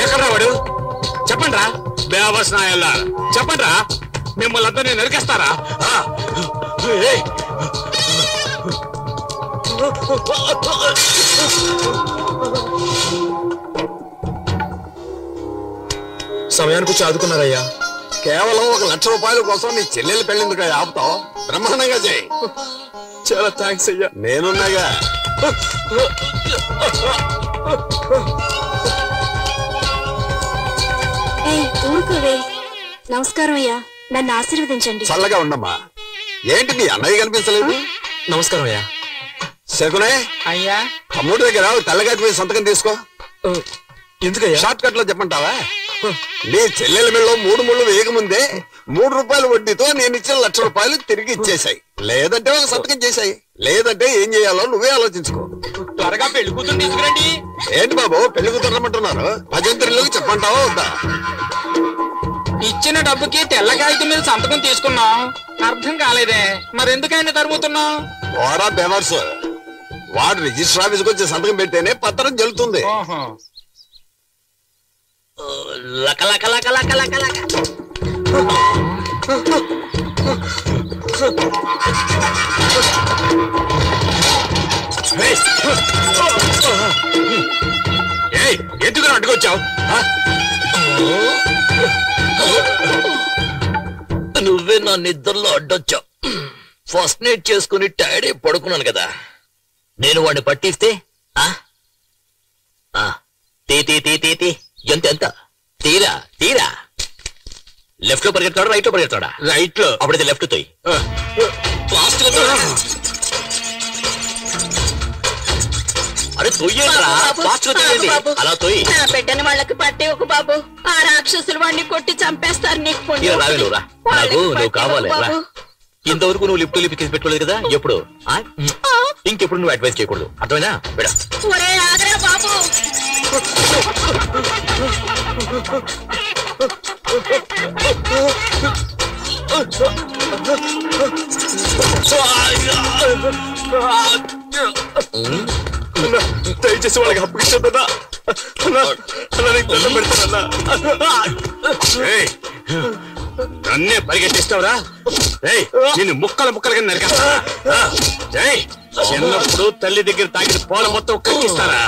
ఎక్కడ వాడు? చెప్పండి రా బేవస్ నాయల్లా, చెప్పండి రా. మిమ్మల్ని అంతా నేను నరికేస్తారా? సమయానికి వచ్చి ఆదుకున్నారయ్యా. కేవలం 1,00,000 రూపాయల కోసం నీ చెల్లెలు పెళ్ళిందుకు ఆపుతావు? బ్రహ్మాండంగా చేయి. చాలా థ్యాంక్స్ అయ్యా. నేనున్నాగా. ఊరుకోవే. నమస్కారం అయ్యా, నన్ను ఆశీర్వదించండి. చల్లగా ఉండమ్మా. ఏంటి నీ అన్నయ్య కనిపించలేదు? నమస్కారం అయ్యా. శకునే అయ్యా, తమ్ముడి దగ్గర తెల్లగాటి మీద సంతకం తీసుకో. ఎందుకయ్యా? షార్ట్ కట్ లో చెప్పంటావా? నీ చెల్లెల మెళ్ళలో 3 ముళ్ళు వేయకముందే 3 రూపాయల వడ్డీతో నేను ఇచ్చిన 1,00,000 రూపాయలు తిరిగి ఇచ్చేసాయి. లేదంటే ఒక సంతకం చేశాయి. లేదంటే ఏం చేయాలో నువ్వే ఆలోచించుకో. త్వరగా పెళ్లి కూతురు తీసుకురండి. ఏంటి బాబు పెళ్లి కూతురమంటున్నారు? భజంత్రిలోకి చెప్పంటావా వద్దా? ఇచ్చిన డబ్బుకి తెల్ల కాగితం మీద సంతకం తీసుకున్నాం. అర్థం కాలేదే, మరెందుకైనా తరుముతున్నాం? ఓరా బెవర్స్, వాడు రిజిస్టర్ ఆఫీస్కి వచ్చి సంతకం పెడితేనే పత్రం చెల్లుతుంది. లక లక లక లక లక లక. ఎందుకు అడ్డుకొచ్చావు? నువ్వే నా నిద్రలో అడ్డొచ్చావు. ఫస్ట్ నైట్ చేసుకుని టైర్డ్ అయి పడుకున్నాను కదా. నేను వాడిని పట్టిస్తే ఎంత తీరా తీరా. లెఫ్ట్ లో పరిగెత్తాడా రైట్ లో పరిగెత్తాడా? రైట్ లో. అప్పుడైతే లెఫ్ట్ తోయి. ఫాస్ట్ గా అరే తొయ్యేరా, ఫాస్ట్ గా తొయ్యండి. అలా తొయ్యి. పెట్టని వాళ్ళకి పట్టే ఒక బాబు. ఆ రాక్షసులు వాడిని కొట్టి చంపేస్తారు. నీకు రావేలురా, నాకు నువ్వు కావాలి రా. ఇంతవరకు నువ్వు లిఫ్ట్ లిపి తీసి పెట్టుకోలేదు కదా ఎప్పుడు. ఇంకెప్పుడు నువ్వు అడ్వైస్ చేయకూడదు, అర్థమైనా? బెడా బాబు. దయచేసి వాళ్ళకి అప్పగించొద్దన్నా. నన్నే పరిగెట్టిస్తావురా? నేను ముక్కలు ముక్కలుగా నరికేస్తారా? చిన్నప్పుడు తల్లి దగ్గర తాగిన పాలు మొత్తం కక్కిస్తారా?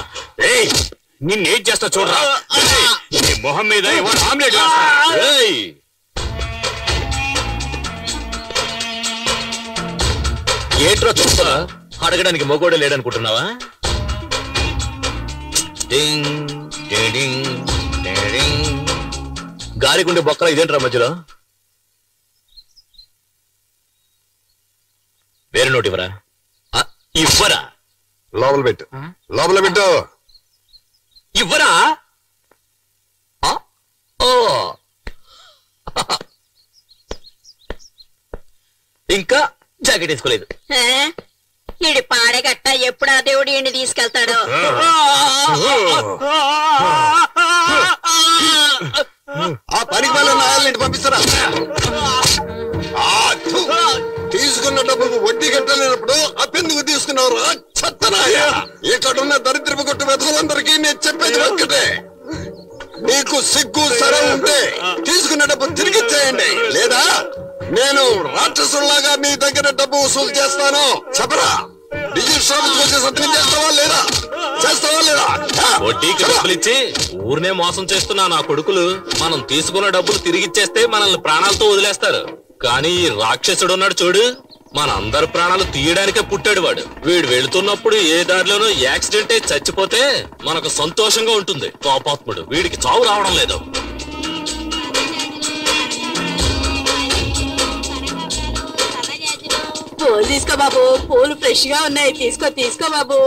నిన్నేం చేస్తా చూడరా. నీ మొహం మీద ఎవరు ఆమ్లెట్ వేస్తారా? ఏంట్రా చూస్తా? అడగడానికి మొగోడే లేడనుకుంటున్నావా? గాలిగుండే బొక్కల ఇదేంట్రా మధ్యలో? వేరే నోటి ఇవ్వరా? ఇవ్వరా? లోపల పెట్టు, లోపల పెట్టు. ఇవ్వరా? ఇంకా జాకెట్ వేసుకోలేదు. ఈడి పాడగట్ట ఎప్పుడు ఆ దేవుడు ఈయన్ని తీసుకెళ్తాడు. ఆ పనికి వాళ్ళ నాయాలని పంపిస్తారా? తీసుకున్న డబ్బుకు వడ్డీ కట్టలేనప్పుడు అప్పెందుకు తీసుకున్నారు? చెత్తనాయ. ఇక్కడున్న దరిద్రపు కొట్టు వెతలందరికీ నేను చెప్పేది ఒక్కటే, నీకు సిగ్గు సరం ఉంటే తీసుకున్న డబ్బు తిరిగిచ్చేయండి, లేదా నేను రాక్షసుల్లాగా మీ దగ్గర డబ్బు వసూలు చేస్తాను. చెప్పరా? రిజిస్టర్ వచ్చే సంతకం చేస్తావా లేదా? చేస్తావా లేదా? వడ్డీకి డబ్బులు ఇచ్చి ఊరినే మోసం చేస్తున్నా నా కొడుకులు. మనం తీసుకున్న డబ్బులు తిరిగిచ్చేస్తే మనల్ని ప్రాణాలతో వదిలేస్తారు. కానీ ఈ రాక్షసుడు ఉన్నాడు చూడు, మన అందరి ప్రాణాలు తీయడానికే పుట్టాడు వాడు. వీడు వెళుతున్నప్పుడు ఏ దారిలోనూ యాక్సిడెంట్ అయి చచ్చిపోతే మనకు సంతోషంగా ఉంటుంది. పాపాత్ముడు, వీడికి చావు రావడం లేదు. పూలు తీసుకో బాబు, పూలు ఫ్రెష్ గా ఉన్నాయి. తీసుకో తీసుకో బాబు.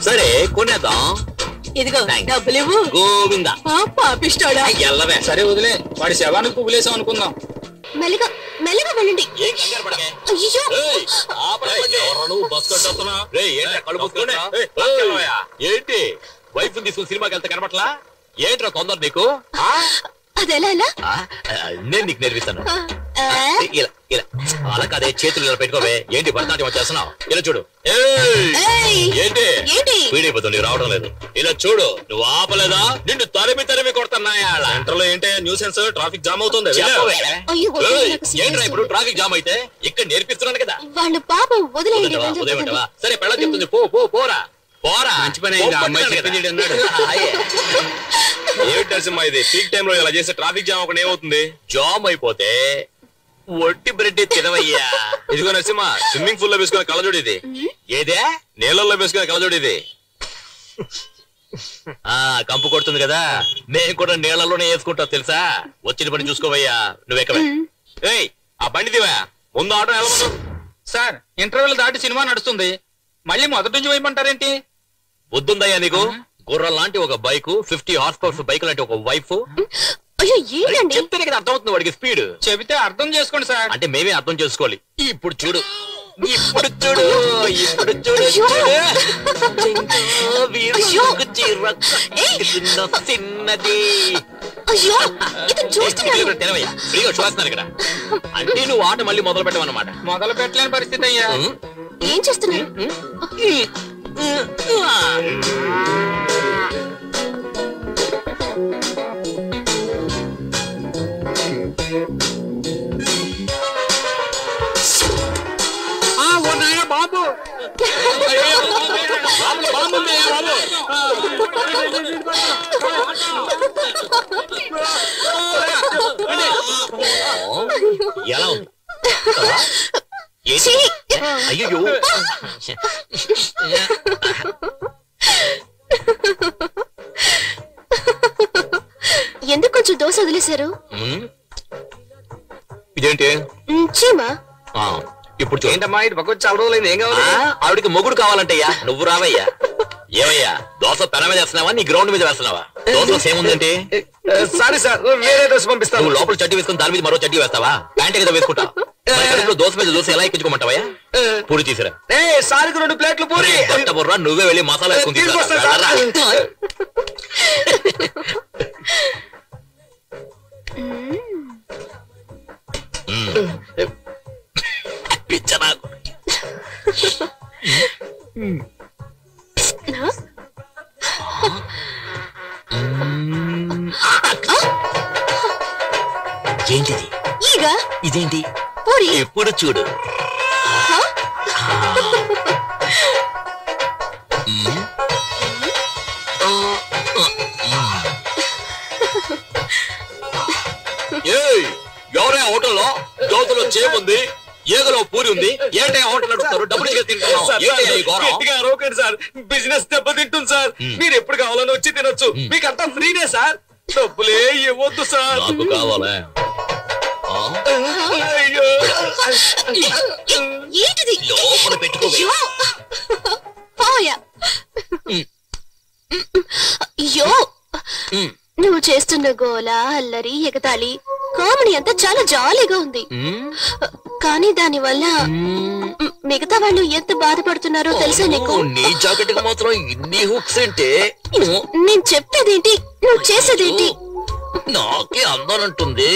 సరే కొనేద్దాం. ఇదిగో Thanks. డబ్బులు ఇవ్వు. గోవిందా పాపిస్తాడా? ఎల్లవే సరే వదిలే వాడి శవానికి పువ్వులేసాం అనుకుందాం. మెల్లగా మెల్లగా వెళ్ళండి. ఏం కంగారు పడకే. అయ్యో ఏయ్, ఆపరండి. ఎవరు నువ్వు బస్ కట్టొస్తున్నా? రేయ్, ఏంట్రా కళ్ళు మూసుకొని? ఏయ్, ఏంటి వైఫ్ తీసుకుని సినిమాకి వెళ్తే కనపట్లా? ఏంట్రా తొందర నీకు? అదెలా ఎలా? నేను నీకు నేర్పిస్తాను. ఆ? ఇలా ఇలా అలా కాదే, చేతులు ఇలా పెట్టుకోవే. ఏంటి భరతనాట్యం చేస్తున్నావు? ఇలా చూడు. ఏయ్! ఏంటి ఏంటి? వీడైపోతుంది, నీకు రావడం లేదు. ఇలా చూడు, నువ్వు ఆపలేదా నిన్ను తరిమి కొడుతున్నాయా? సెంటర్ లో ఏంటి న్యూసెన్స్? ట్రాఫిక్ జామ్ అవుతుంది. అయ్యో, ఏయ్, నాకు serious. ఏంట్రా ఇప్పుడు ట్రాఫిక్ జామ్ అయితే? ఇక్కడ నేర్పిస్తున్నాను కదా. వాళ్ళు పాపం వదిలేయండి. వదిలేవా? వదిలేమంటావా? సరే పెళ్ళ చెప్తుంది, పో పో పోరా పోరా. మంచి పని అయింది, ఆ అమ్మాయి చెప్పింది అన్నాడు. ఏమిటి నరసింహ ఇది? పీక్ టైం లో ఇలా చేస్తే ట్రాఫిక్ జామ్ ఒకటి ఏమవుతుంది? జామ్ అయిపోతే ఒట్టి బ్రెడ్ తినవయ్యా. ఇదిగో నరసింహ, స్విమ్మింగ్ పూల్ లో వేసుకునే కళ్ళజోడు ఇది. ఏదే నీళ్ళల్లో వేసుకునే కళ్ళజోడు ఇది. కంపు కొడుతుంది కదా, నేను కూడా నీళ్ళలోనే వేసుకుంటా తెలుసా. వచ్చిన పని చూసుకోవయ్యా. నువ్వెక్కవే. ఏయ్, ఆ బండి దివా, ముందు ఆటో వెళ్ళమను. సార్ ఇంటర్వెల్ దాటి సినిమా నడుస్తుంది, మళ్ళీ మొదటి నుంచి వేయమంటారేంటి? బుద్ధుందయ్యా నీకు? గుర్రం లాంటి ఒక బైక్, 50 హార్స్ పవర్స్ బైక్ లాంటి ఒక వైఫ్. అయ్యో ఏంటండి? చెప్తేనే కదా అర్థమవుతుంది వాడికి స్పీడ్. చెబితే అర్థం చేసుకోండి సార్. అంటే మేమే అర్థం చేసుకోవాలి. ఇప్పుడు చూడు, ఇప్పుడు చూడు, ఇప్పుడు చూడు, అయ్యో! చిన్నది. అయ్యో ఇతను చూస్తున్నాడు. తినవయ్యా, ఫ్రీగా చూస్తున్నాను ఇక్కడ. అంటే నువ్వు ఆట మళ్ళీ మొదలు పెట్టమన్నమాట. మొదలు పెట్టలేని పరిస్థితి అయ్యా. ఏం చేస్తున్నారు? బాబు ఎలా ఉంది? అయ్యో, ఎందుకు కొంచెం దోశ వదిలేశారు? ఇదేంటి? చీమా ఇప్పుడు చూడు. ఏంటమ్మా ఇటు పక్క చాలా రోజులైంది, ఏం కావాలి? ఆవిడికి మొగుడు కావాలంటయ్యా. నువ్వు రావయ్యా. ఏమయ్యా, దోశ పెన మీద వేస్తున్నావా నీ గ్రౌండ్ మీద వేస్తున్నావా? దోశ సేమ్ ఉందంటే సారీ సార్, వేరే దోశ పంపిస్తాను. నువ్వు లోపల చడ్డీ వేసుకుని దాని మీద మరో చడ్డీ వేస్తావా? ప్యాంట్ కదా వేసుకుంటా. దోశ మీద దోశ ఎలా ఎక్కించుకోమంటావా? పూరి తీసిరా. సారికి 2 ప్లేట్లు పూరి. బుర్రా, నువ్వే వెళ్ళి మసాలా వేసుకుని తీసుకొస్తా తీసుకురా. సార్. పిచ్చ నాకు. ఏంటిది? ఈగ ఇదేంటి? పూరి. ఎప్పుడు చూడు. ఎవరే హోటల్లో దోశలో చేముంది, ఏగలో పూరి ఉంది, ఏంటే హోటల్ నడుపుతారు? డబ్బులు ఇచ్చి తింటున్నావు. సార్ బిజినెస్ దెబ్బతింటుంది సార్. మీరు ఎప్పుడు కావాలని వచ్చి తినొచ్చు, మీకంతా ఫ్రీనే సార్. డబ్బులే ఇవ్వద్దు సార్. నాకు కావాలా? ఏంటిది? లోపల పెట్టుకోవే. అయ్యో! పోయా. అయ్యో నువ్వు చేస్తున్న గోల, అల్లరి, ఎగతాళి, కామెడీ అంతా చాలా జాలీగా ఉంది. కానీ దాని వల్ల మిగతా వాళ్ళు ఎంత బాధపడుతున్నారో తెలుసా నీకు? నీ జాకెట్ కి మాత్రం ఇన్ని హుక్స్ అంటే నేను చెప్పేదేంటి, నువ్వు చేసేదేంటి? నాకే అందనంటుంది.